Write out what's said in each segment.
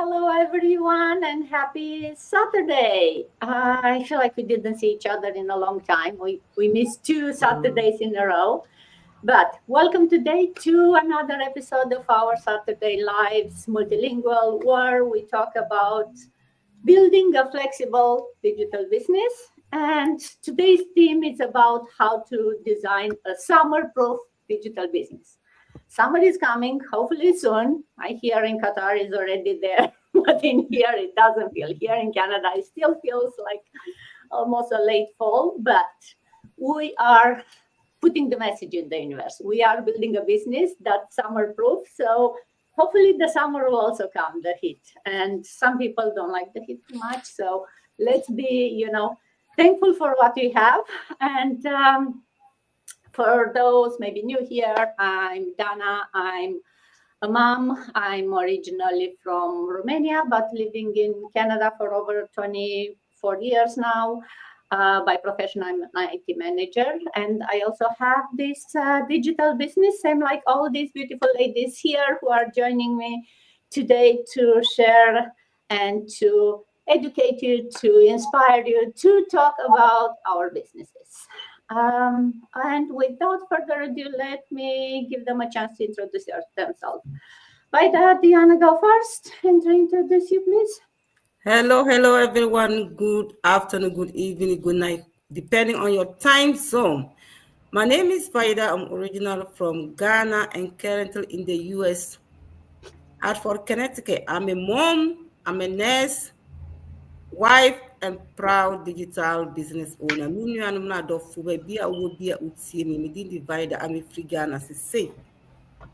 hello everyone, and happy Saturday. I feel like we didn't see each other in a long time. We missed two Saturdays in a row. But welcome today to another episode of our Saturday Lives Multilingual, where we talk about building a flexible digital business. And today's theme is about how to design a summer proof digital business. Summer is coming, hopefully soon. I hear in Qatar is already there, but in here it doesn't feel. Here in Canada, it still feels like almost a late fall, but we are putting the message in the universe. We are building a business that's summer proof. So hopefully the summer will also come, the heat. And some people don't like the heat too much. So let's be, thankful for what we have. And for those maybe new here, I'm Dana. I'm a mom. I'm originally from Romania, but living in Canada for over 24 years now. By profession, I'm an IT manager, and I also have this digital business. Same like all these beautiful ladies here who are joining me today to share and to educate you, to inspire you, to talk about our businesses. And without further ado, let me give them a chance to introduce themselves. By that, Diana, go first and introduce you, please. Hello, everyone. Good afternoon, good evening, good night, depending on your time zone. My name is Faida. I'm original from Ghana and currently in the U.S. Hartford, Connecticut. I'm a mom, I'm a nurse, wife, and proud digital business owner. Me and my daughter, be a would be a utie me. Me didn't divide. I'm a free Ghana. Say.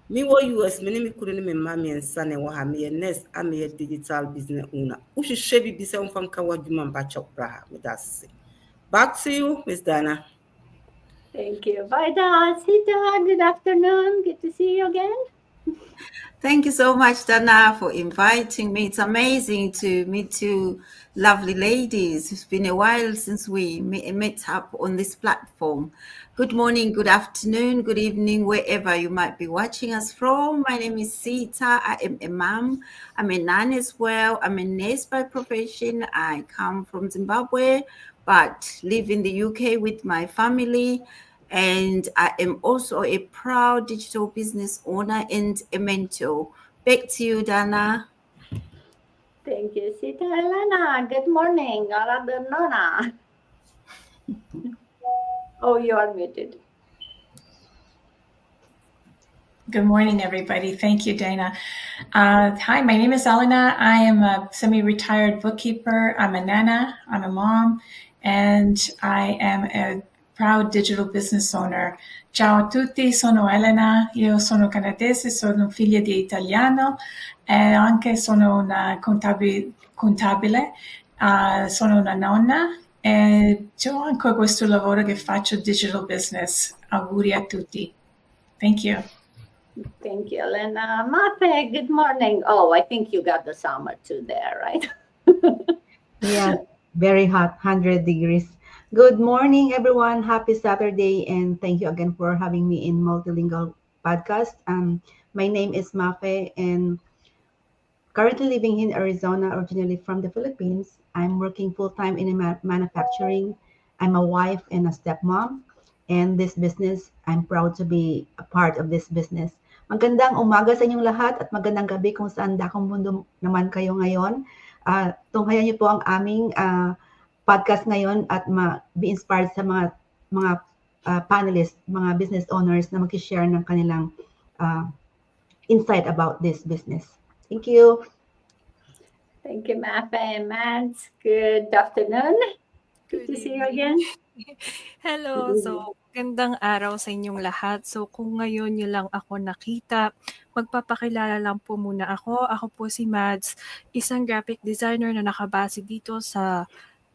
Me wo US, me name couldn't me mommy and son and what me a nurse, I'm a digital business owner. Ushi shebi be some from Kawajuman Bachok Braha with us. Back to you, Miss Dana. Thank you. Vaida, Sita, good afternoon. Good to see you again. Thank you so much, Dana, for inviting me. It's amazing to meet two lovely ladies. It's been a while since we met up on this platform. Good morning, good afternoon, good evening, wherever you might be watching us from. My name is Sita. I am a mom. I'm a nan as well. I'm a nurse by profession. I come from Zimbabwe, but live in the UK with my family. And I am also a proud digital business owner and a mentor. Back to you, Dana. Thank you, Sita. Elena, good morning. Or rather, Nona. Oh, you are muted. Good morning, everybody. Thank you, Dana. Hi, my name is Elena. I am a semi-retired bookkeeper. I'm a nana. I'm a mom, and I am a proud digital business owner. Ciao a tutti, sono Elena. Io sono canadese, sono figlia di italiano e anche sono una contabile. Sono una nonna e ho anche questo lavoro che faccio digital business. Auguri a tutti. Thank you. Thank you, Elena. Mate, good morning. Oh, I think you got the summer too there, right? Yeah, very hot, 100 degrees. Good morning, everyone. Happy Saturday, and thank you again for having me in Multilingual Podcast. My name is Mafe, and currently living in Arizona, originally from the Philippines. I'm working full-time in manufacturing. I'm a wife and a stepmom. And this business, I'm proud to be a part of this business. Magandang umaga sa inyong lahat at magandang gabi kung saan dakong mundo naman kayo ngayon. Tunghayan niyo po ang aming podcast ngayon at be inspired sa mga panelists, mga business owners na mag-share ng kanilang insight about this business. Thank you. Thank you, Mafe and Mads. Good afternoon. Good to see you again. Hello. So, gandang araw sa inyong lahat. So, kung ngayon nyo lang ako nakita, magpapakilala lang po muna ako. Ako po si Mads, isang graphic designer na nakabase dito sa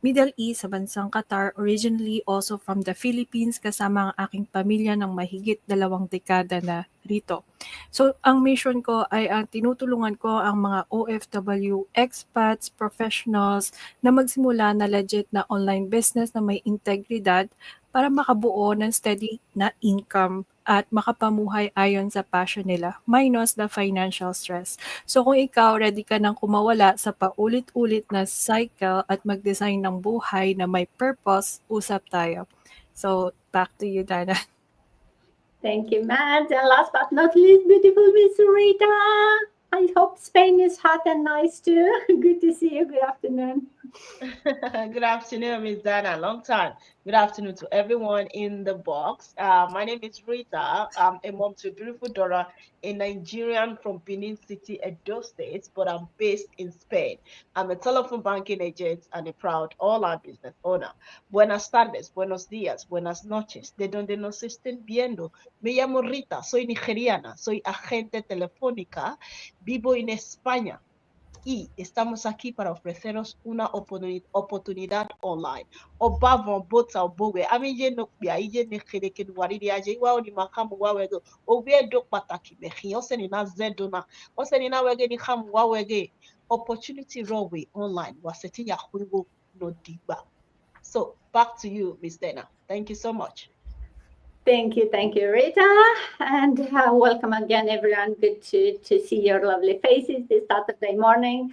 Middle East, sa bansang Qatar, originally also from the Philippines, kasama ang aking pamilya ng mahigit 2 dekada na rito. So, ang mission ko ay tinutulungan ko ang mga OFW, expats, professionals na magsimula na legit na online business na may integridad para makabuo ng steady na income at makapamuhay ayon sa passion nila, minus the financial stress. So kung ikaw ready ka nang kumawala sa paulit-ulit na cycle at mag-design ng buhay na may purpose, usap tayo. So back to you, Dana. Thank you, Matt. And last but not least, beautiful Miss Rita. I hope Spain is hot and nice too. Good to see you. Good afternoon. Good afternoon, Miss Dana. Long time. Good afternoon to everyone in the box. My name is Rita. I'm a mom to a beautiful daughter, a Nigerian from Benin City, Edo State, but I'm based in Spain. I'm a telephone banking agent and a proud all-out business owner. Buenas tardes, buenos días, buenas noches. De donde nos estén viendo. Me llamo Rita, soy nigeriana, soy agente telefónica, vivo en España. Y estamos aquí para ofreceros una oportunidad online. Obavo bota obowe. Ami je no bia ije ne khere ke wariri aje wa oni makamu wa wego. Owe do pataki mehi. Ose ni na zedona. Ose ni na wege ni kamu wa wege. Opportunity railway online. Waseti ya huiwo no diba. So back to you, Miss Dana. Thank you so much. Thank you, Rita. And welcome again, everyone. Good to see your lovely faces this Saturday morning.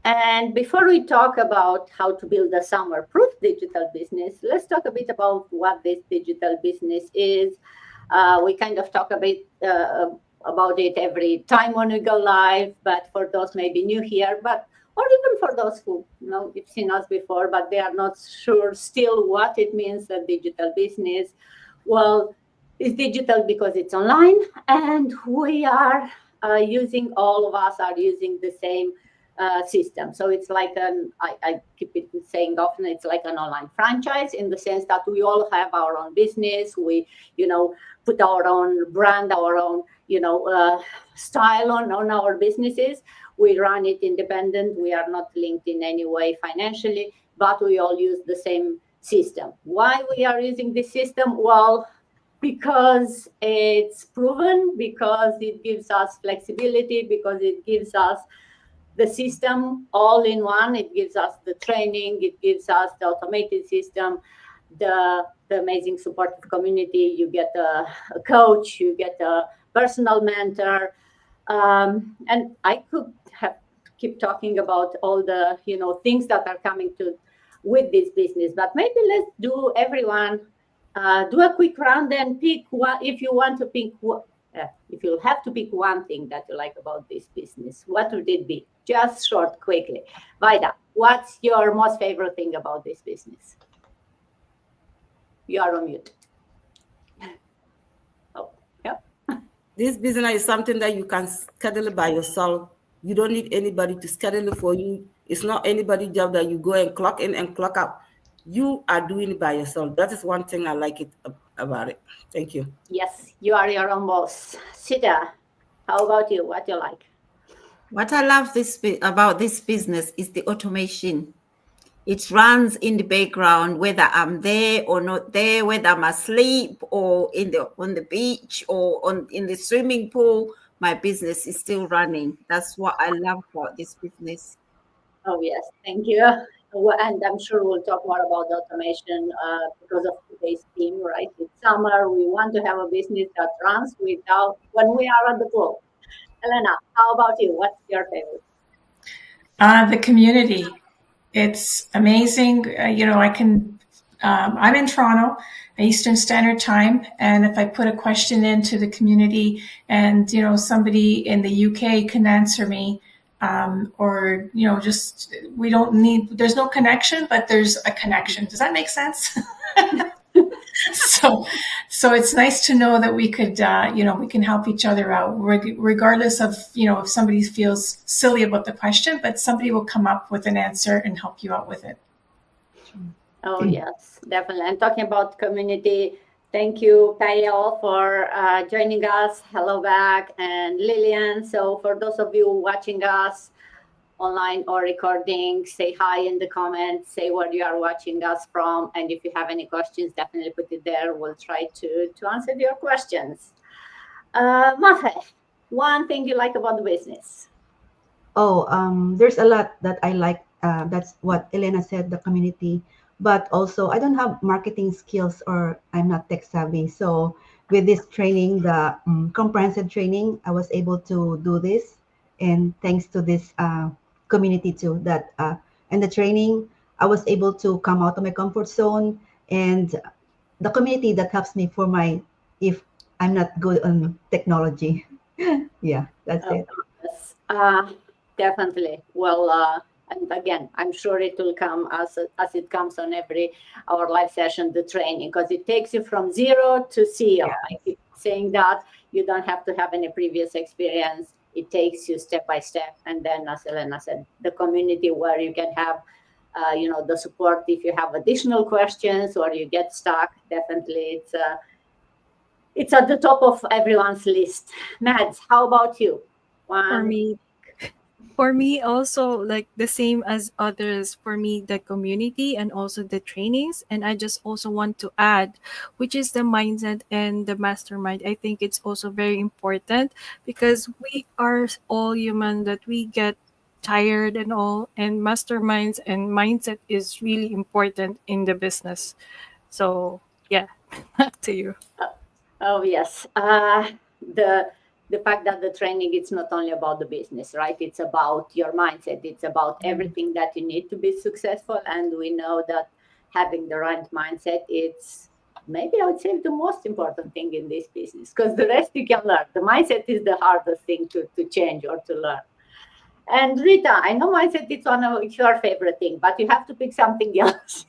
And before we talk about how to build a summer-proof digital business, let's talk a bit about what this digital business is. We kind of talk a bit about it every time when we go live, but for those maybe new here, or even for those who you've seen us before, but they are not sure still what it means, a digital business. Well, it's digital because it's online, and we are all of us are using the same system. So it's like I keep it saying often, it's like an online franchise in the sense that we all have our own business. We, put our own brand, our own, style on our businesses. We run it independent. We are not linked in any way financially, but we all use the same system. Why we are using this system? Well, because it's proven, because it gives us flexibility, because it gives us the system all in one. It gives us the training, it gives us the automated system, the amazing supportive community. You get a coach, you get a personal mentor. And I could keep talking about all the things that are coming with this business, but maybe let's do a quick round and pick one. If you want to pick, if you have to pick one thing that you like about this business, what would it be? Just short, quickly. Vaida, what's your most favorite thing about this business? You are on mute. Oh, yeah. This business is something that you can schedule by yourself. You don't need anybody to schedule it for you. It's not anybody's job that you go and clock in and clock out. You are doing it by yourself. That is one thing I like about it. Thank you. Yes, you are your own boss. Sita, how about you? What do you like? What I love about this business is the automation. It runs in the background, whether I'm there or not there, whether I'm asleep or on the beach or in the swimming pool. My business is still running. That's what I love about this business. Oh, yes. Thank you. And I'm sure we'll talk more about automation because of today's theme, right? It's summer. We want to have a business that runs when we are at the pool. Elena, how about you? What's your favorite? The community. It's amazing. I'm in Toronto, Eastern Standard Time, and if I put a question into the community and, somebody in the UK can answer me, there's no connection, but there's a connection. Does that make sense? So it's nice to know that we could, we can help each other out regardless of, if somebody feels silly about the question, but somebody will come up with an answer and help you out with it. Oh, yes, definitely. And talking about community, thank you, Payal, for joining us. Hello back, and Lillian. So for those of you watching us online or recording, say hi in the comments, say where you are watching us from. And if you have any questions, definitely put it there. We'll try to answer your questions. Mafe, one thing you like about the business? There's a lot that I like. That's what Elena said, the community. But also, I don't have marketing skills or I'm not tech savvy. So with this training, the comprehensive training, I was able to do this, and thanks to this community too. That and the training, I was able to come out of my comfort zone, and the community that helps me for my if I'm not good on technology. Yeah, that's it. Yes, definitely. Well, and again, I'm sure it will come as it comes on every our live session, the training, because it takes you from zero to CEO. I keep saying that you don't have to have any previous experience. It takes you step by step, and then, as Elena said, the community where you can have, the support if you have additional questions or you get stuck. Definitely, it's at the top of everyone's list. Mads, how about you? For me, for me also like the same as others, for me the community and also the trainings, and I just also want to add, which is the mindset and the mastermind. I think it's also very important because we are all human, that we get tired and all, and masterminds and mindset is really important in the business. So yeah, back to you. Oh yes, the fact that the training it's not only about the business, right? It's about your mindset. It's about everything that you need to be successful, and we know that having the right mindset, it's maybe I would say the most important thing in this business because the rest you can learn. The mindset is the hardest thing to change or to learn. And Rita, I know mindset is one of your favorite thing, but you have to pick something else.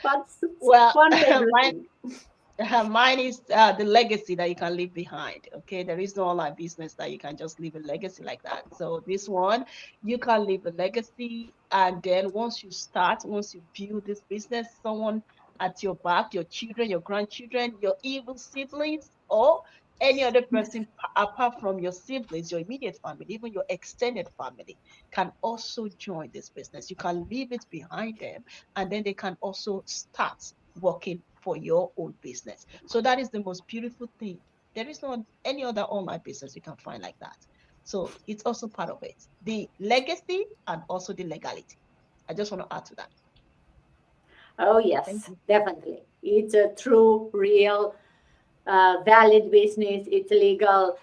What's Well, one favorite mine, thing? mine is the legacy that you can leave behind. Okay, there is no online business that you can just leave a legacy like that. So this one, you can leave a legacy, and then once you build this business, someone at your back, your children, your grandchildren, your even siblings, or any other person apart from your siblings, your immediate family, even your extended family, can also join this business. You can leave it behind them, and then they can also start working for your own business. So that is the most beautiful thing. There is no any other online business you can find like that. So it's also part of it. The legacy and also the legality. I just want to add to that. Oh Thank yes, you. definitely. It's a true, real, valid business. It's legal.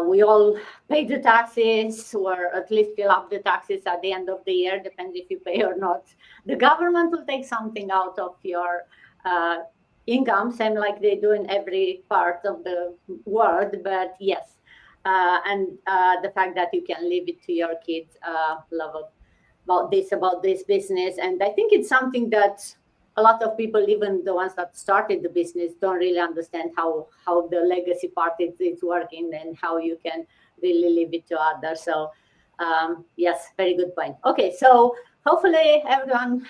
We all pay the taxes, or at least fill up the taxes at the end of the year, depends if you pay or not. The government will take something out of your uh, income, same like they do in every part of the world. But yes, and the fact that you can leave it to your kids, love about this business, and I think it's something that a lot of people, even the ones that started the business, don't really understand how the legacy part is working and how you can really leave it to others. So yes, very good point. Okay, so hopefully everyone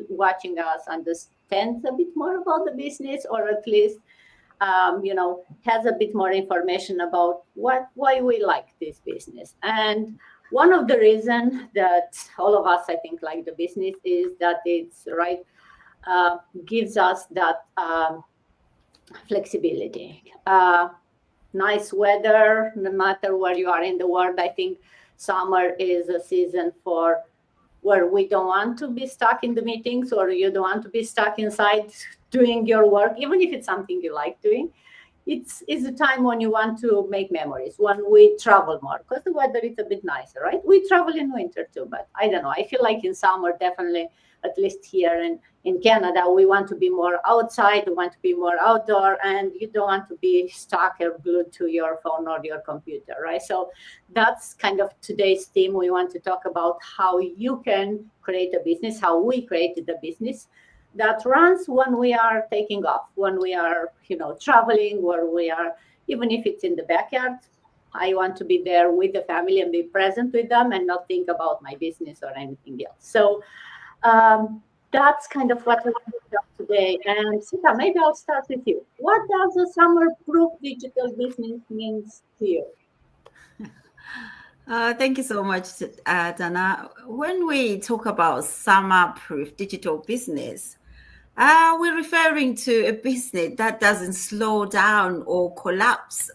watching us understands a bit more about the business, or at least has a bit more information about why we like this business. And one of the reasons that all of us, I think, like the business is that it's right, gives us that flexibility. Nice weather, no matter where you are in the world. I think summer is a season for where we don't want to be stuck in the meetings, or you don't want to be stuck inside doing your work, even if it's something you like doing. It's a time when you want to make memories, when we travel more, because the weather is a bit nicer, right? We travel in winter too, but I don't know. I feel like in summer, definitely, at least here in Canada, we want to be more outside, we want to be more outdoor, and you don't want to be stuck or glued to your phone or your computer, right? So that's kind of today's theme. We want to talk about how you can create a business, how we created a business that runs when we are taking off, when we are, traveling, where we are, even if it's in the backyard. I want to be there with the family and be present with them and not think about my business or anything else. So that's kind of what we want to talk today. And Sita, maybe I'll start with you. What does a summer-proof digital business means to you? Thank you so much, Dana. When we talk about summer-proof digital business, we're referring to a business that doesn't slow down or collapse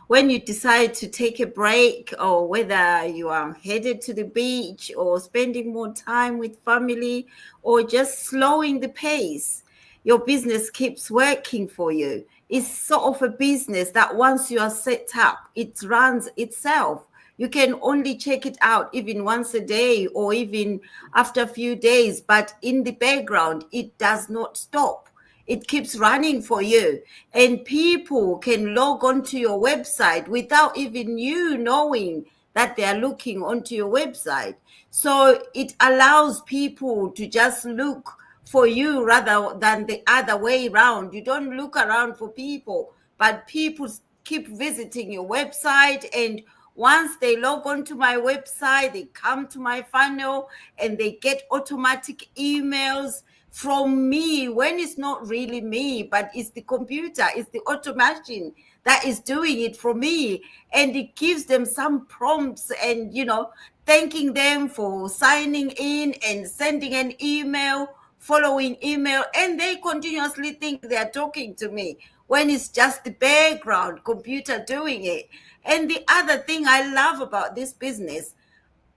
when you decide to take a break, or whether you are headed to the beach or spending more time with family or just slowing the pace. your business keeps working for you. It's sort of a business that once you are set up, it runs itself. You can only check it out even once a day or even after a few days, but in the background, it does not stop. It keeps running for you, and people can log onto your website without even you knowing that they are looking onto your website. So it allows people to just look for you rather than the other way around. You don't look around for people, but people keep visiting your website, and once they log onto my website, they come to my funnel and they get automatic emails from me when it's not really me, but it's the computer, it's the automation that is doing it for me. And it gives them some prompts and, thanking them for signing in and sending an email, following email, and they continuously think they are talking to me when it's just the background computer doing it. And the other thing I love about this business,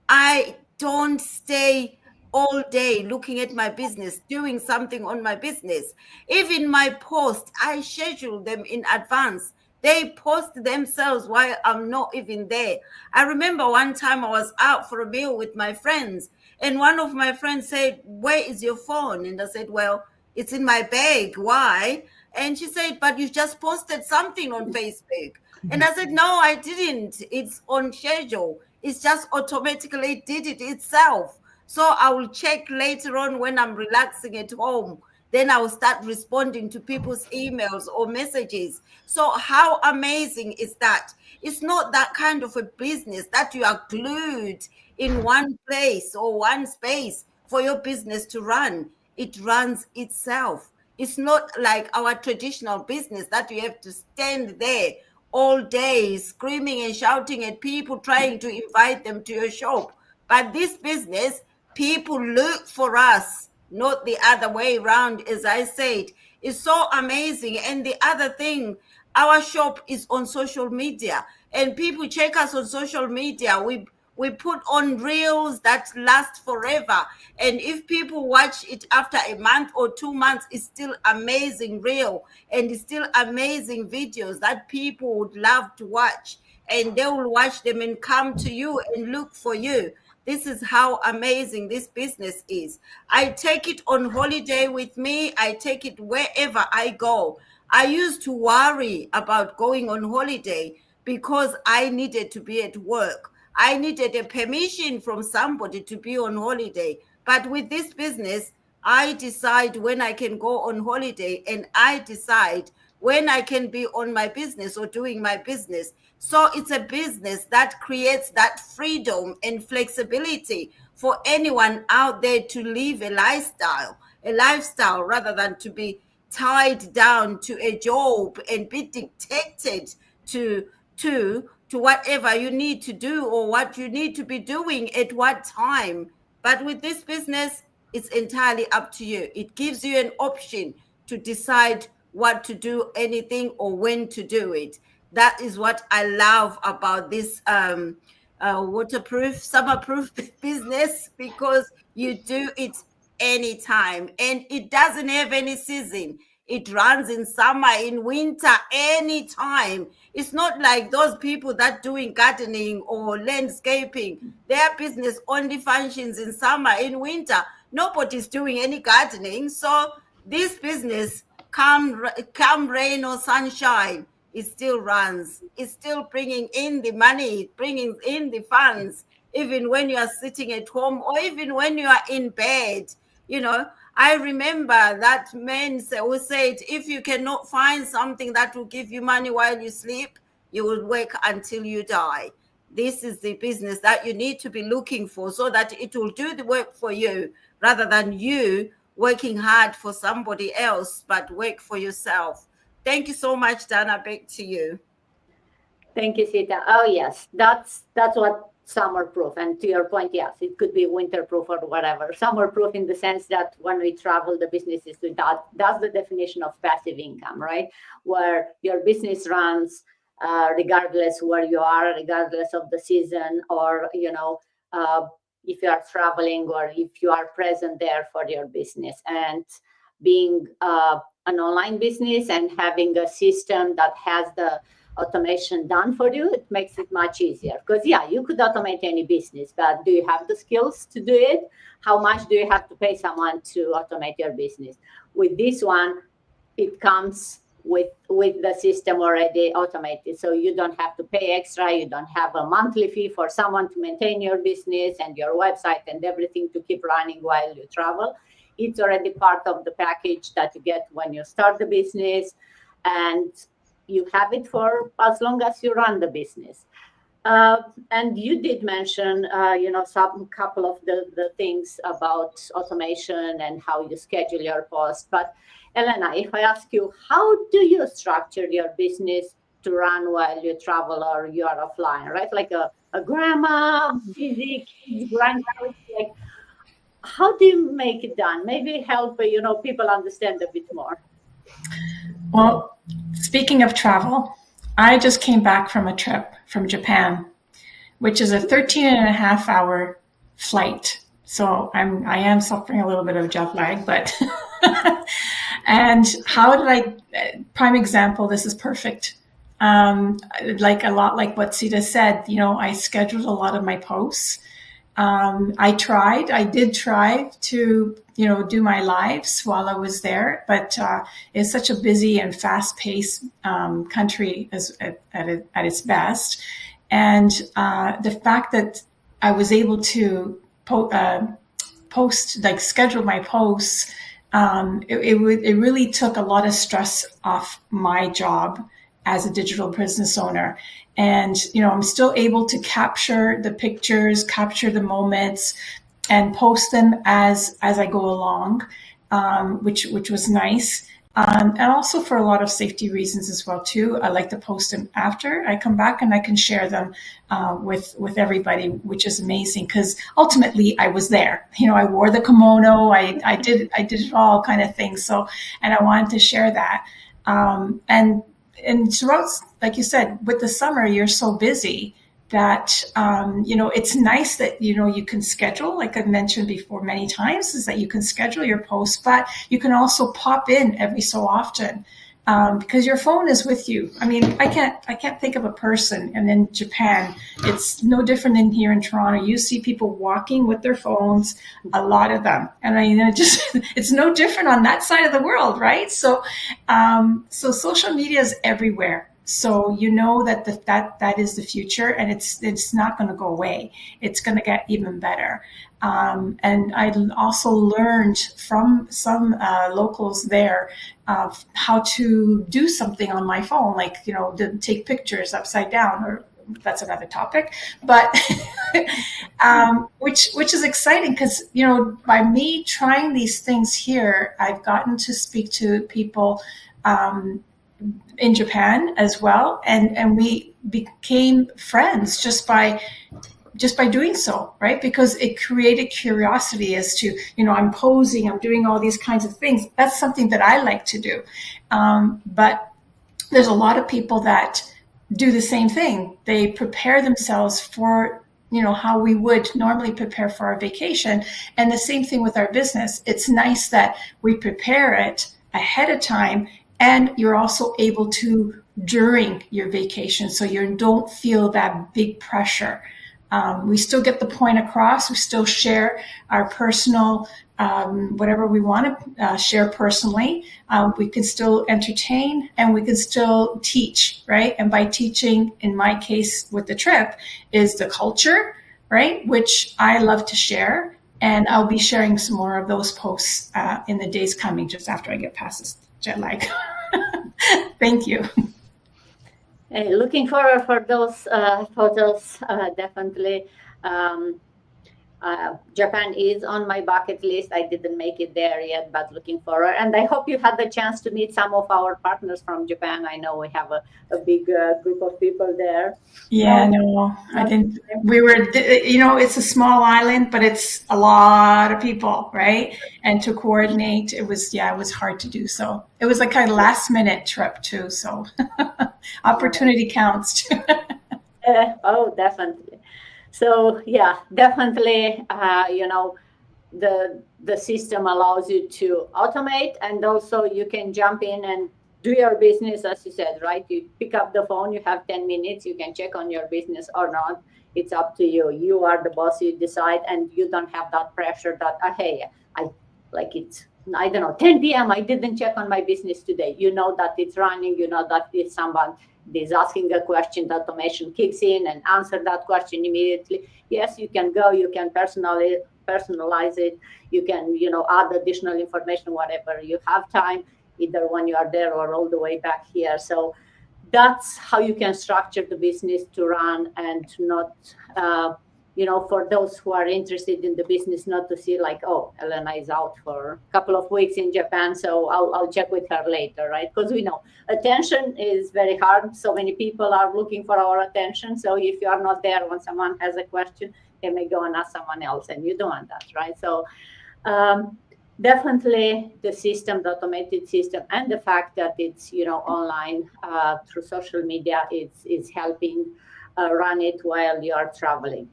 I don't stay all day looking at my business, doing something on my business. Even my posts, I schedule them in advance. They post themselves while I'm not even there. I remember one time I was out for a meal with my friends, and one of my friends said, "Where is your phone?" And I said, "Well, it's in my bag." "Why?" And she said, "But you just posted something on Facebook." And I said, "No, I didn't. It's on schedule. It's just automatically did it itself. So I will check later on when I'm relaxing at home. Then I will start responding to people's emails or messages." So how amazing is that? It's not that kind of a business that you are glued in one place or one space for your business to run. It runs itself. It's not like our traditional business that you have to stand there all day screaming and shouting at people trying to invite them to your shop. But this business, people look for us, not the other way around. As I said, it's so amazing. And the other thing, our shop is on social media, and people check us on social media. We put on reels that last forever, and if people watch it after a month or 2 months, it's still amazing reel, and it's still amazing videos that people would love to watch, and they will watch them and come to you and look for you. This is how amazing this business is. I take it on holiday with me. I take it wherever I go. I used to worry about going on holiday because I needed to be at work. I needed a permission from somebody to be on holiday. But with this business, I decide when I can go on holiday, and I decide when I can be on my business or doing my business. So it's a business that creates that freedom and flexibility for anyone out there to live a lifestyle rather than to be tied down to a job and be dictated to whatever you need to do or what you need to be doing at what time. But with this business, it's entirely up to you. It gives you an option to decide what to do, anything, or when to do it. That is what I love about this waterproof, summerproof business, because you do it anytime and it doesn't have any season. It runs in summer, in winter, anytime. It's not like those people that doing gardening or landscaping. Their business only functions in summer. In winter, nobody's doing any gardening. So this business, come rain or sunshine, it still runs. It's still bringing in the money, bringing in the funds, even when you are sitting at home or even when you are in bed. I remember that man who said, if you cannot find something that will give you money while you sleep, you will work until you die. This is the business that you need to be looking for, so that it will do the work for you rather than you working hard for somebody else, but work for yourself. Thank you so much, Dana. Back to you. Thank you, Sita. Oh, yes, that's what summer-proof. And to your point, yes, it could be winter-proof or whatever. Summer-proof in the sense that when we travel, the business is with that. That's the definition of passive income, right? Where your business runs regardless where you are, regardless of the season, or if you are traveling or if you are present there for your business. And being an online business and having a system that has the automation done for you, it makes it much easier. Because yeah, you could automate any business, but do you have the skills to do it? How much do you have to pay someone to automate your business? With this one, it comes with the system already automated, so you don't have to pay extra. You don't have a monthly fee for someone to maintain your business and your website and everything to keep running while you travel. It's already part of the package that you get when you start the business, and you have it for as long as you run the business. And you did mention, some couple of the things about automation and how you schedule your post. But Elena, if I ask you, how do you structure your business to run while you travel or you are offline, right? Like a grandma, busy kids, grandparents, like, how do you make it done? Maybe help, people understand a bit more. Well, speaking of travel, I just came back from a trip from Japan, which is a 13 and a half hour flight. So I am suffering a little bit of jet lag, but and how did prime example, this is perfect. Like a lot like what Sita said, I scheduled a lot of my posts. I did try to, do my lives while I was there, but it's such a busy and fast-paced country at its best. And the fact that I was able to schedule my posts, it really took a lot of stress off my job as a digital business owner. And, I'm still able to capture the pictures, capture the moments, and post them as I go along, which was nice. And also for a lot of safety reasons as well, too. I like to post them after I come back, and I can share them with everybody, which is amazing because ultimately I was there. I wore the kimono, I did it all kind of thing. So, and I wanted to share that. And throughout, like you said, with the summer, you're so busy that, it's nice that, you can schedule, like I've mentioned before many times, is that you can schedule your posts, but you can also pop in every so often because your phone is with you. I mean, I can't think of a person. And in Japan, it's no different than here in Toronto. You see people walking with their phones, a lot of them. And it's no different on that side of the world, right? So social media is everywhere. So that is the future, and it's not going to go away. It's going to get even better. And I also learned from some locals there of how to do something on my phone, like to take pictures upside down, or that's another topic. But which is exciting because by me trying these things here, I've gotten to speak to people in Japan as well, and we became friends just by doing so, right? Because it created curiosity as to, I'm posing, I'm doing all these kinds of things. That's something that I like to do. But there's a lot of people that do the same thing. They prepare themselves for, how we would normally prepare for our vacation. And the same thing with our business. It's nice that we prepare it ahead of time, and you're also able to during your vacation, so you don't feel that big pressure. We still get the point across. We still share our personal, whatever we want to share personally. We can still entertain, and we can still teach, right? And by teaching, in my case with the trip, is the culture, right? Which I love to share. And I'll be sharing some more of those posts in the days coming, just after I get past this jet lag. Thank you. Looking forward for those photos, definitely. Japan is on my bucket list. I didn't make it there yet, but looking forward. And I hope you had the chance to meet some of our partners from Japan. I know we have a big group of people there. Yeah, no, I didn't. We were, it's a small island, but it's a lot of people, right? And to coordinate, it was hard to do so. It was like kind of last minute trip too. So opportunity counts too. Oh, definitely. So yeah, definitely, the system allows you to automate, and also you can jump in and do your business, as you said, right? You pick up the phone, you have 10 minutes, you can check on your business or not. It's up to you. You are the boss, you decide, and you don't have that pressure that, hey, I like it's, I don't know, 10 p.m. I didn't check on my business today. You know that it's running, you know that if someone is asking a question, the automation kicks in and answer that question immediately. Yes, you can go, you can personalize it, you can, you know, add additional information, whatever you have time, either when you are there or all the way back here. So that's how you can structure the business to run and to not, you know, for those who are interested in the business, not to see like, oh, Elena is out for a couple of weeks in Japan, so I'll check with her later, right? Because we know attention is very hard. So many people are looking for our attention. So if you are not there when someone has a question, they may go and ask someone else, and you don't want that, right? So definitely the system, the automated system, and the fact that it's, you know, online through social media, it's helping run it while you are traveling.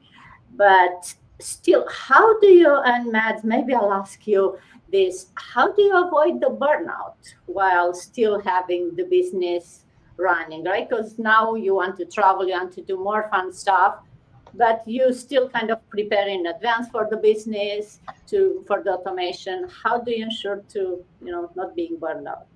But still, how do you, and Mads, maybe I'll ask you this, how do you avoid the burnout while still having the business running, right? Because now you want to travel, you want to do more fun stuff, but you still kind of prepare in advance for the business, for the automation. How do you ensure to, you know, not being burned out?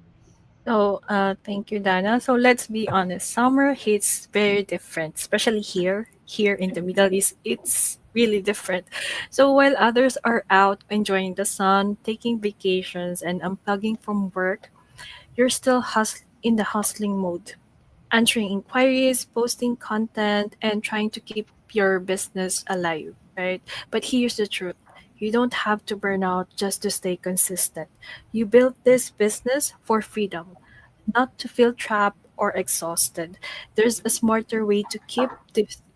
So, thank you, Dana. So let's be honest. Summer hits very different, especially here in the Middle East. It's really different. So while others are out enjoying the sun, taking vacations, and unplugging from work, you're still in the hustling mode, answering inquiries, posting content, and trying to keep your business alive, right? But here's the truth. You don't have to burn out just to stay consistent. You built this business for freedom, not to feel trapped or exhausted. There's a smarter way to keep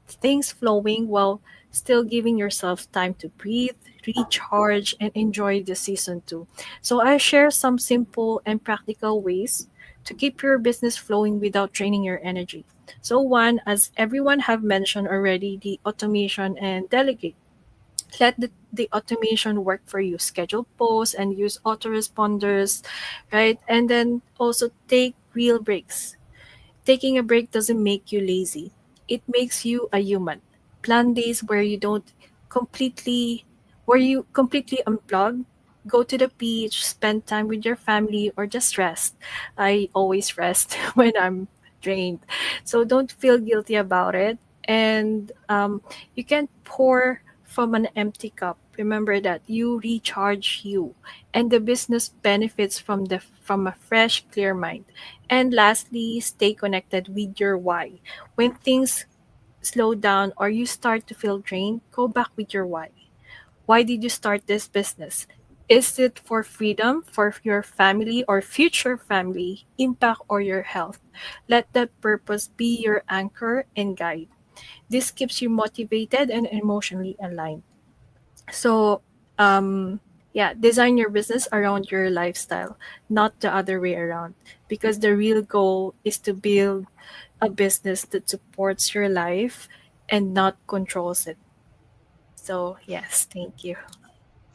things flowing while still giving yourself time to breathe, recharge, and enjoy the season too. So I share some simple and practical ways to keep your business flowing without draining your energy. So one, as everyone have mentioned already, the automation and delegate. Let the automation work for you. Schedule posts and use autoresponders, right? And then also take real breaks. Taking a break doesn't make you lazy. It makes you a human. Plan days completely where you completely unplug, go to the beach, spend time with your family, or just rest. I always rest when I'm drained. So don't feel guilty about it. And you can pour from an empty cup. Remember that you recharge you, and the business benefits from a fresh, clear mind. And lastly, stay connected with your why. When things slow down or you start to feel drained, go back with your why. Why did you start this business? Is it for freedom, for your family or future family, impact, or your health? Let that purpose be your anchor and guide. This keeps you motivated and emotionally aligned. So, yeah, design your business around your lifestyle, not the other way around. Because the real goal is to build a business that supports your life and not controls it. So, yes, thank you.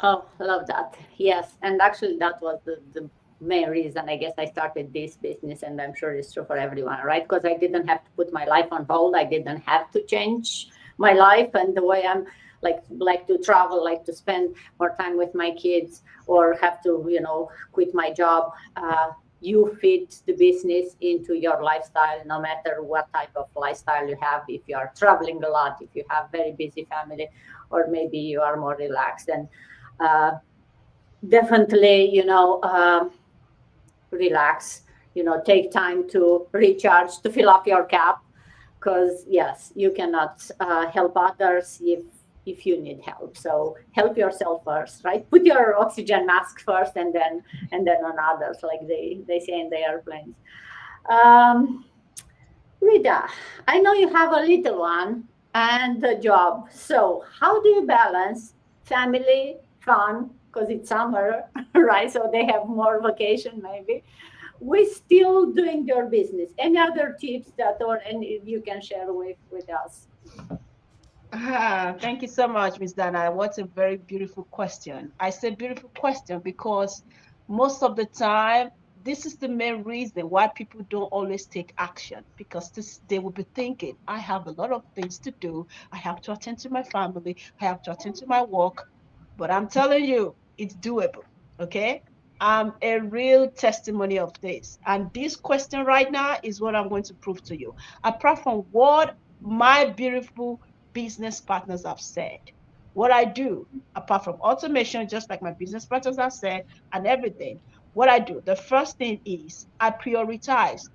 Oh, love that. Yes. And actually, that was the main reason I guess I started this business. And I'm sure it's true for everyone, right? Because I didn't have to put my life on hold. I didn't have to change my life and the way I'm like to travel, like to spend more time with my kids, or have to, you know, quit my job. You fit the business into your lifestyle, no matter what type of lifestyle you have. If you are traveling a lot, if you have very busy family, or maybe you are more relaxed, and definitely, you know, relax, you know, take time to recharge, to fill up your cup, because yes, you cannot help others if you need help. So help yourself first, right? Put your oxygen mask first, and then on others, like they say in the airplanes. Rita, I know you have a little one and a job. So how do you balance family, fun, because it's summer, right? So they have more vacation maybe, with still doing your business? Any other tips that or any you can share with us? Thank you so much, Miss Dana. What a very beautiful question. I say beautiful question because most of the time, this is the main reason why people don't always take action because they will be thinking, I have a lot of things to do. I have to attend to my family. I have to attend to my work. But I'm telling you, it's doable. Okay. I'm a real testimony of this. And this question right now is what I'm going to prove to you. Apart from what my beautiful business partners have said, what I do, apart from automation, just like my business partners have said, and everything, what I do, the first thing is I prioritize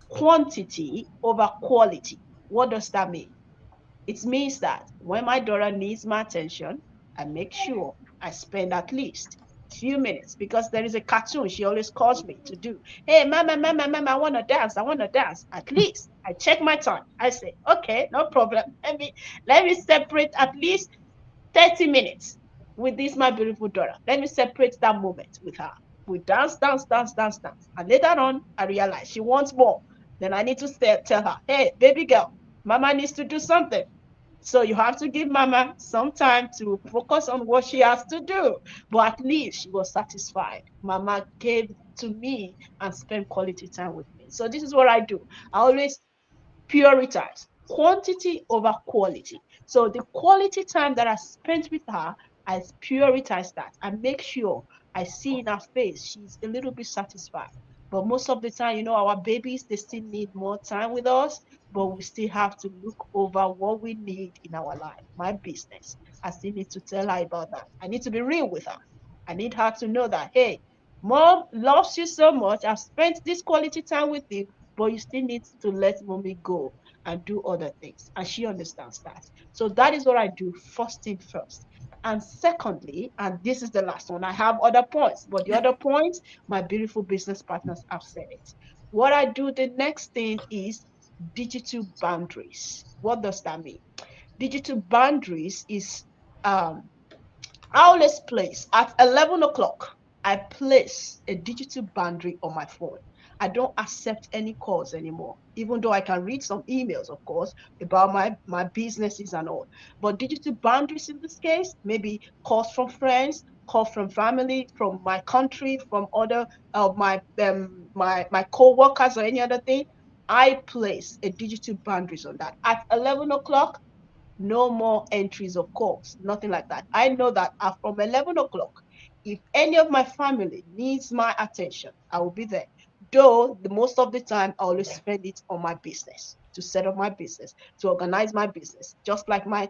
quantity over quality. What does that mean? It means that when my daughter needs my attention, I make sure I spend at least few minutes because there is a cartoon she always calls me to do. Hey, mama, mama, mama, I want to dance. I want to dance. At least I check my time. I say, okay, no problem. Let me separate at least 30 minutes with this my beautiful daughter. Let me separate that moment with her. We dance, dance, dance, dance, dance. And later on, I realize she wants more. Then I need to tell her, hey, baby girl, mama needs to do something. So you have to give mama some time to focus on what she has to do. But at least she was satisfied. Mama gave to me and spent quality time with me. So this is what I do. I always prioritize quantity over quality. So the quality time that I spent with her, I prioritize that. I make sure I see in her face she's a little bit satisfied. But most of the time, our babies, they still need more time with us, but we still have to look over what we need in our life. My business, I still need to tell her about that. I need to be real with her. I need her to know that, hey, mom loves you so much. I've spent this quality time with you, but you still need to let mommy go and do other things. And she understands that. So that is what I do first thing first. And secondly, and this is the last one, I have other points, but the other points, my beautiful business partners have said it. What I do, the next thing is digital boundaries. What does that mean? Digital boundaries is um, I always place at 11 o'clock. I place a digital boundary on my phone. I don't accept any calls anymore, even though I can read some emails, of course, about my businesses and all. But digital boundaries in this case, maybe calls from friends, calls from family, from my country, from other my co-workers or any other thing. I place a digital boundaries on that. At 11 o'clock, no more entries of calls, nothing like that. I know that from 11 o'clock, if any of my family needs my attention, I will be there. Though the most of the time, I always spend it on my business, to set up my business, to organize my business, just like my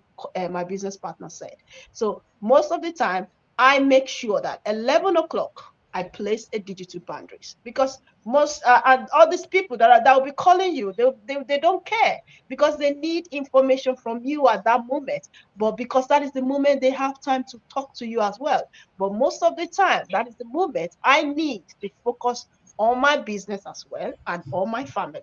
business partner said. So most of the time, I make sure that 11 o'clock, I place a digital boundaries because most and all these people that will be calling you, they don't care because they need information from you at that moment. But because that is the moment they have time to talk to you as well. But most of the time, that is the moment I need to focus on my business as well and on my family.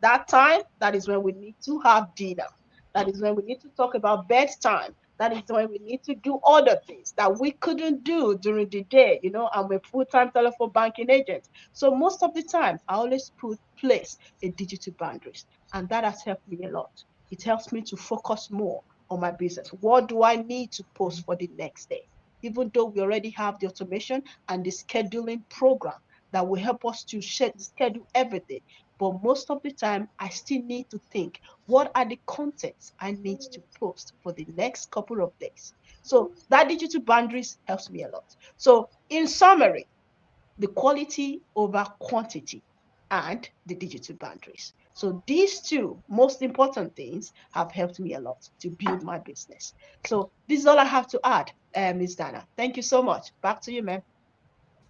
That time, that is when we need to have dinner. That is when we need to talk about bedtime. That is when we need to do other things that we couldn't do during the day. I'm a full-time telephone banking agent. So most of the time, I always place a digital boundaries. And that has helped me a lot. It helps me to focus more on my business. What do I need to post for the next day? Even though we already have the automation and the scheduling program that will help us to schedule everything. But most of the time, I still need to think, what are the contents I need to post for the next couple of days? So that digital boundaries helps me a lot. So in summary, the quality over quantity and the digital boundaries. So these two most important things have helped me a lot to build my business. So this is all I have to add, Ms. Dana. Thank you so much. Back to you, ma'am.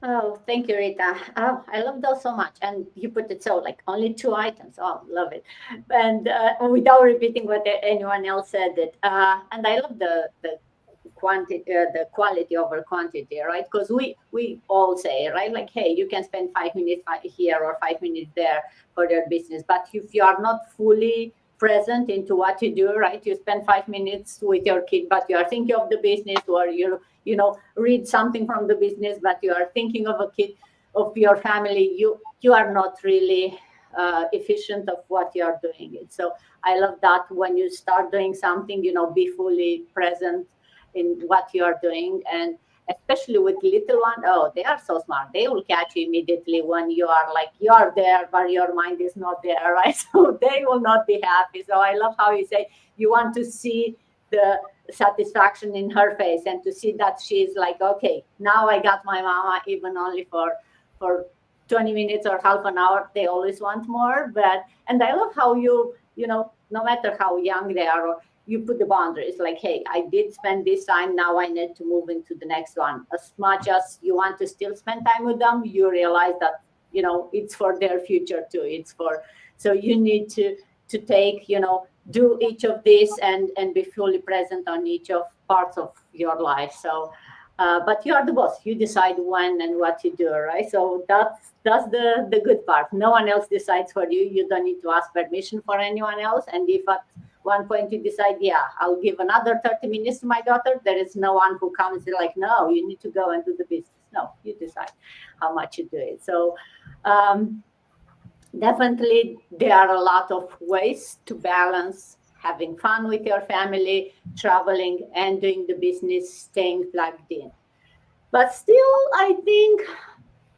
Oh, thank you, Rita. Oh, I love those so much. And you put it so like only two items. Oh, love it. And without repeating what anyone else said, it. And I love the quantity, the quality over quantity, right? Because we all say, right, like, hey, you can spend 5 minutes here or 5 minutes there for your business, but if you are not fully present into what you do, right, you spend 5 minutes with your kid, but you are thinking of the business, or read something from the business, but you are thinking of a kid, of your family. You are not really efficient of what you're doing it. So I love that when you start doing something, be fully present in what you're doing. And especially with little one, oh, they are so smart. They will catch you immediately when you are like, you're there, but your mind is not there, right? So they will not be happy. So I love how you say you want to see the satisfaction in her face and to see that she's like, okay, now I got my mama, even only for 20 minutes or half an hour. They always want more. And I love how you no matter how young they are, you put the boundaries like, hey, I did spend this time, now I need to move into the next one. As much as you want to still spend time with them, you realize that it's for their future too. So you need to take, do each of these and be fully present on each of parts of your life. So but you are the boss. You decide when and what you do, right? So that's the good part. No one else decides for you. You don't need to ask permission for anyone else. And if at one point you decide, yeah, I'll give another 30 minutes to my daughter, there is no one who comes and like, no, you need to go and do the business. No, you decide how much you do it. So definitely there are a lot of ways to balance having fun with your family, traveling, and doing the business, staying plugged in. But still, I think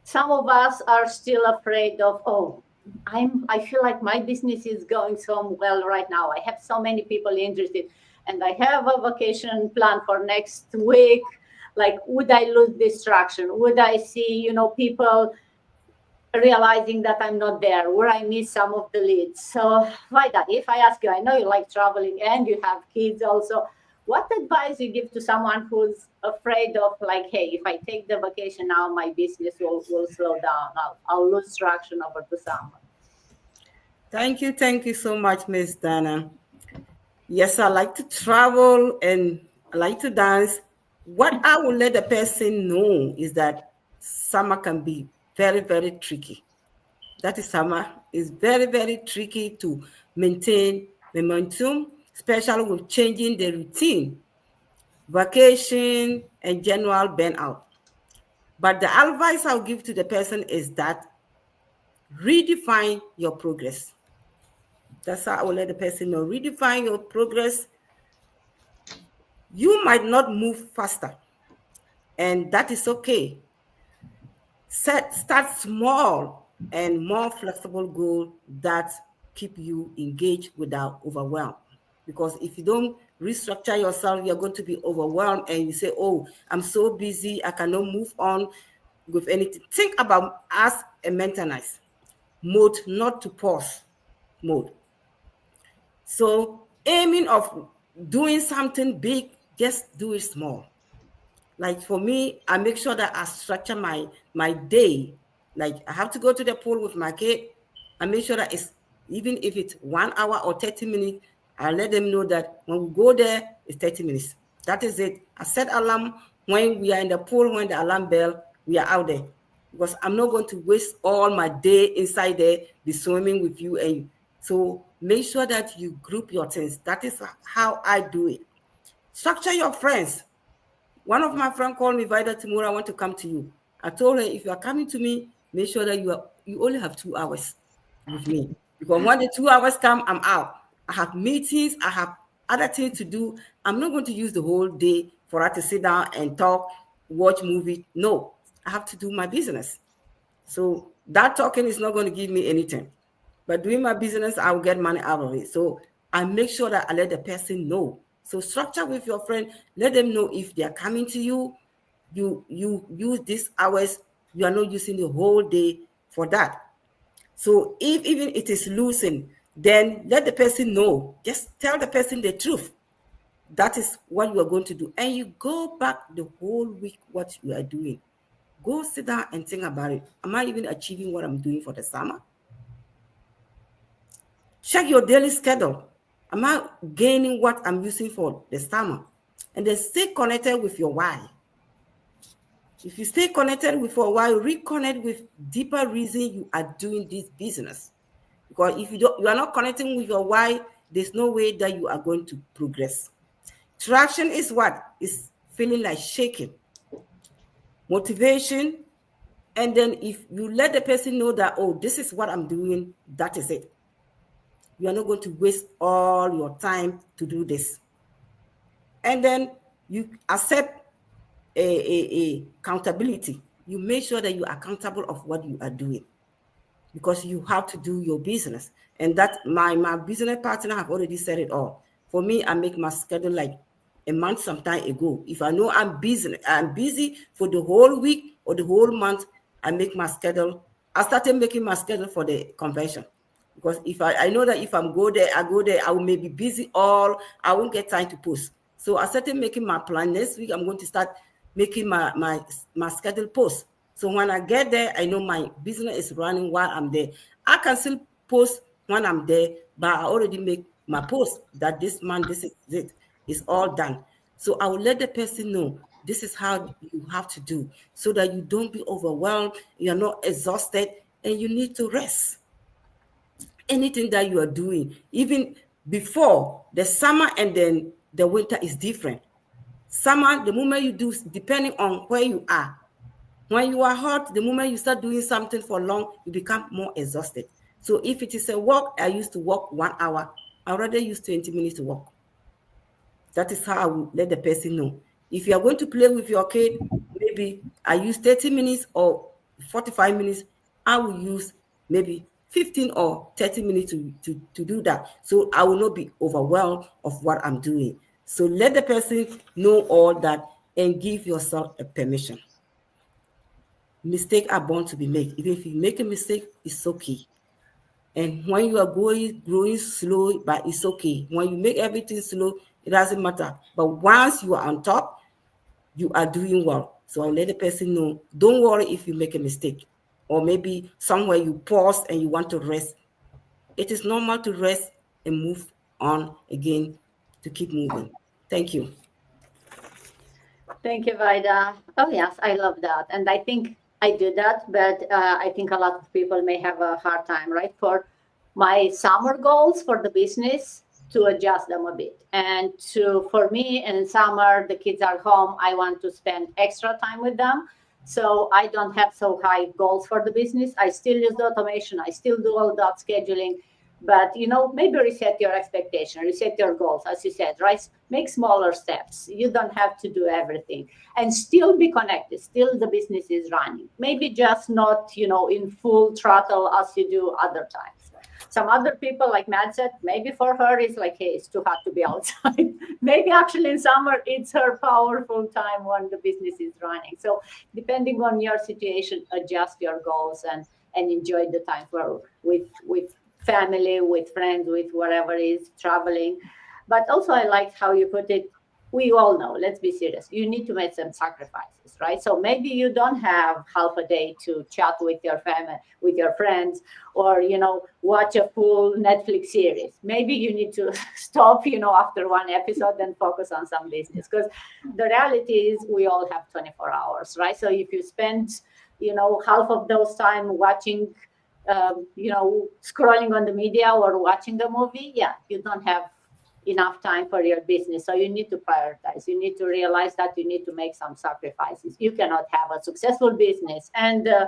some of us are still afraid of, I feel like my business is going so well right now. I have so many people interested, and I have a vacation plan for next week. Like, would I lose distraction? Would I see, people realizing that I'm not there, where I miss some of the leads? So, Vaida, if I ask you, I know you like traveling and you have kids also, what advice you give to someone who's afraid of like, hey, if I take the vacation now, my business will slow down. I'll lose traction over the summer. Thank you so much, Miss Dana. Yes, I like to travel and I like to dance. What I will let the person know is that summer can be very, very tricky. That is summer is very, very tricky to maintain momentum, especially with changing the routine, vacation, and general burnout. But the advice I'll give to the person is that redefine your progress. That's how I will let the person know. Redefine your progress. You might not move faster, and that is okay. Start small and more flexible goals that keep you engaged without overwhelm. Because if you don't restructure yourself, you're going to be overwhelmed and you say, oh, I'm so busy, I cannot move on with anything. Think about as a maintenance mode, not to pause mode. So aiming of doing something big, just do it small. Like for me, I make sure that I structure my day. Like I have to go to the pool with my kid. I make sure that it's, even if it's 1 hour or 30 minutes, I let them know that when we go there, it's 30 minutes. That is it. I set alarm when we are in the pool, when the alarm bell, we are out there. Because I'm not going to waste all my day inside there, be swimming with you. And so make sure that you group your things. That is how I do it. Structure your friends. One of my friends called me, Vaida, tomorrow I want to come to you. I told her, if you are coming to me, make sure that you only have 2 hours with me. Because when the 2 hours come, I'm out. I have meetings, I have other things to do. I'm not going to use the whole day for her to sit down and talk, watch movie. No, I have to do my business. So that talking is not going to give me anything. But doing my business, I will get money out of it. So I make sure that I let the person know. So structure with your friend, let them know if they are coming to you, you use these hours, you are not using the whole day for that. So if even it is losing, then let the person know. Just tell the person the truth. That is what you are going to do. And you go back the whole week what you are doing. Go sit down and think about it. Am I even achieving what I'm doing for the summer? Check your daily schedule. Am I gaining what I'm using for the summer? And then stay connected with your why. If you stay connected with your why, reconnect with deeper reason you are doing this business. Because if you are not connecting with your why, there's no way that you are going to progress. Traction is what? Is feeling like shaking. Motivation And then if you let the person know that, oh, this is what I'm doing, that is it. You are not going to waste all your time to do this. And then you accept a accountability. You make sure that you are accountable of what you are doing, because you have to do your business. And that my business partner have already said it all. For me, I make my schedule like a month sometime ago. If I know I'm busy for the whole week or the whole month, I make my schedule. I started making my schedule for the convention, because if I know that if I go there, I will maybe busy I won't get time to post. So I started making my plan. Next week, I'm going to start making my schedule post. So when I get there, I know my business is running while I'm there. I can still post when I'm there, but I already make my post that this month, this is it. It's all done. So I will let the person know this is how you have to do, so that you don't be overwhelmed, you're not exhausted, and you need to rest. Anything that you are doing, even before the summer and then the winter, is different. Summer, the moment you do, depending on where you are, when you are hot, the moment you start doing something for long, you become more exhausted. So if it is a walk, I used to walk 1 hour. I rather use 20 minutes to walk. That is how I will let the person know. If you are going to play with your kid, maybe I use 30 minutes or 45 minutes. I will use maybe 15 or 30 minutes to do that. So I will not be overwhelmed of what I'm doing. So let the person know all that and give yourself a permission. Mistakes are born to be made. Even if you make a mistake, it's okay. And when you are growing slow, but it's okay. When you make everything slow, it doesn't matter. But once you are on top, you are doing well. So I'll let the person know, don't worry if you make a mistake. Or maybe somewhere you pause and you want to rest. It is normal to rest and move on again to keep moving. Thank you. Thank you, Vida. Oh, yes, I love that. And I think I do that, but I think a lot of people may have a hard time, right? For my summer goals for the business, to adjust them a bit. And for me, in summer, the kids are home. I want to spend extra time with them. So I don't have so high goals for the business. I still use the automation. I still do all that scheduling. But maybe reset your expectation, reset your goals, as you said, right? Make smaller steps. You don't have to do everything, and still be connected. Still, the business is running. Maybe just not, in full throttle as you do other times. Some other people, like Matt said, maybe for her it's like, hey, it's too hot to be outside. Maybe actually in summer it's her powerful time when the business is running. So depending on your situation, adjust your goals and enjoy the time with family, with friends, with whatever is traveling. But also I liked how you put it. We all know, let's be serious, you need to make some sacrifices, right? So maybe you don't have half a day to chat with your family, with your friends, or watch a full Netflix series. Maybe you need to stop after one episode and focus on some business, because the reality is we all have 24 hours, right? So if you spend half of those time watching scrolling on the media or watching a movie, you don't have enough time for your business. So you need to prioritize. You need to realize that you need to make some sacrifices. You cannot have a successful business and a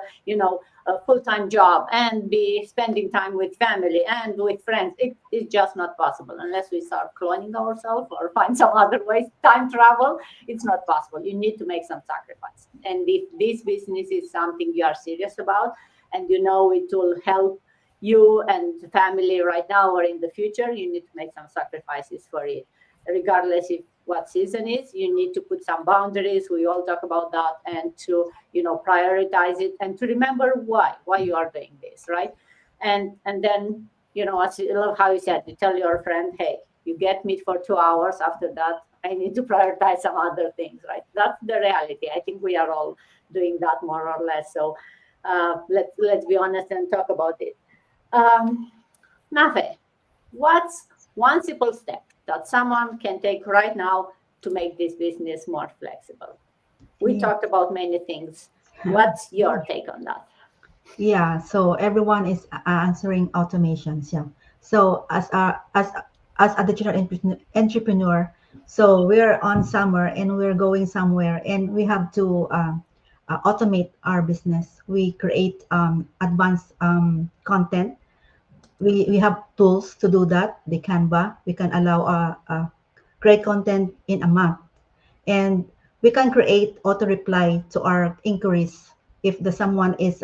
full-time job and be spending time with family and with friends. It's just not possible unless we start cloning ourselves or find some other ways. Time travel, it's not possible. You need to make some sacrifice. And if this business is something you are serious about, and it will help you and the family right now or in the future, you need to make some sacrifices for it. Regardless of what season is, you need to put some boundaries. We all talk about that, and to prioritize it, and to remember why you are doing this, right? And then as I love how you said, you tell your friend, hey, you get me for 2 hours. After that, I need to prioritize some other things, right? That's the reality. I think we are all doing that more or less. So let's be honest and talk about it. Nafe, what's one simple step that someone can take right now to make this business more flexible? We talked about many things. What's your take on that? Yeah, so everyone is answering automations. Yeah. So as a digital entrepreneur, so we're on summer and we're going somewhere, and we have to automate our business. We create advanced content. We have tools to do that. The Canva, we can allow create content in a month, and we can create auto reply to our inquiries if the someone is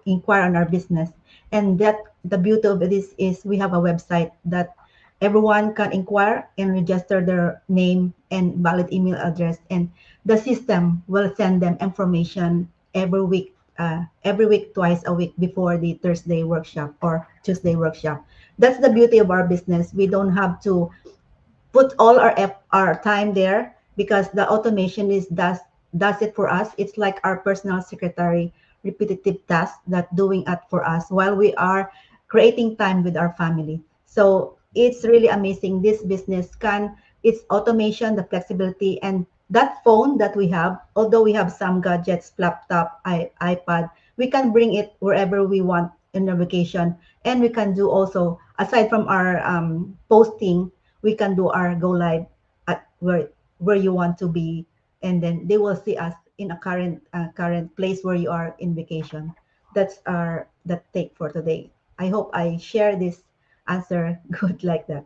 inquire on our business. And that the beauty of this is we have a website that everyone can inquire and register their name and valid email address, and the system will send them information every week, twice a week before the Thursday workshop or Tuesday workshop. That's the beauty of our business. We don't have to put all our time there, because the automation does it for us. It's like our personal secretary, repetitive task that doing it for us while we are creating time with our family. So it's really amazing. This business can, it's automation, the flexibility, and that phone that we have, although we have some gadgets, laptop, iPad, we can bring it wherever we want in a vacation. And we can do also, aside from our posting, we can do our go live at where you want to be, and then they will see us in a current place where you are in vacation. That's our that take for today. I hope I share this answer good like that.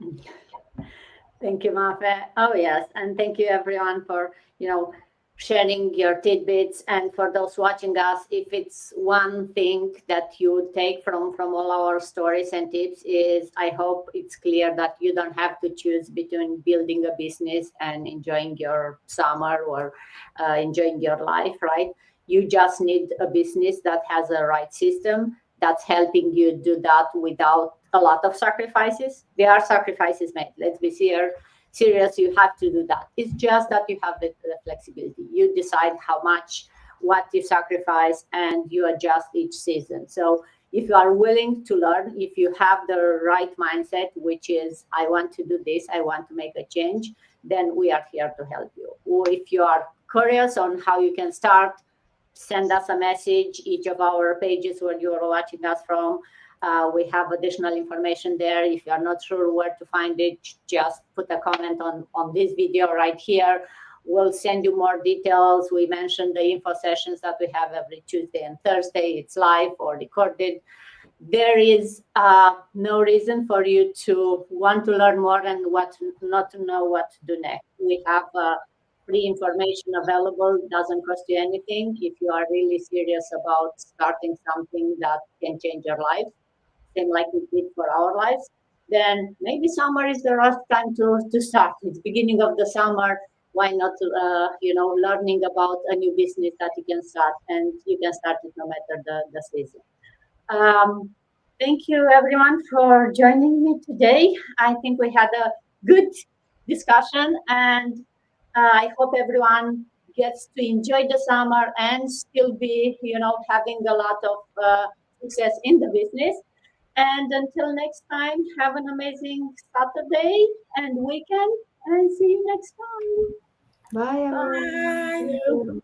Thank you, Mafe. Oh, yes. And thank you, everyone, for, sharing your tidbits. And for those watching us, if it's one thing that you take from all our stories and tips, is I hope it's clear that you don't have to choose between building a business and enjoying your summer or enjoying your life, right? You just need a business that has a right system that's helping you do that without a lot of sacrifices. There are sacrifices made. Let's be serious. You have to do that. It's just that you have the flexibility. You decide how much, what you sacrifice, and you adjust each season. So if you are willing to learn, if you have the right mindset, which is, I want to do this, I want to make a change, then we are here to help you. Or if you are curious on how you can start, send us a message. Each of our pages where you are watching us from, we have additional information there. If you are not sure where to find it, just put a comment on this video right here. We'll send you more details. We mentioned the info sessions that we have every Tuesday and Thursday. It's live or recorded. There is no reason for you to want to learn more and not to know what to do next. We have free information available. It doesn't cost you anything. If you are really serious about starting something that can change your life, same like we did for our lives, then maybe summer is the right time to start. It's beginning of the summer. Why not, learning about a new business that you can start, and you can start it no matter the season. Thank you, everyone, for joining me today. I think we had a good discussion, and I hope everyone gets to enjoy the summer and still be, having a lot of success in the business. And until next time, have an amazing Saturday and weekend, and see you next time. Bye, everyone. Bye. Thank you.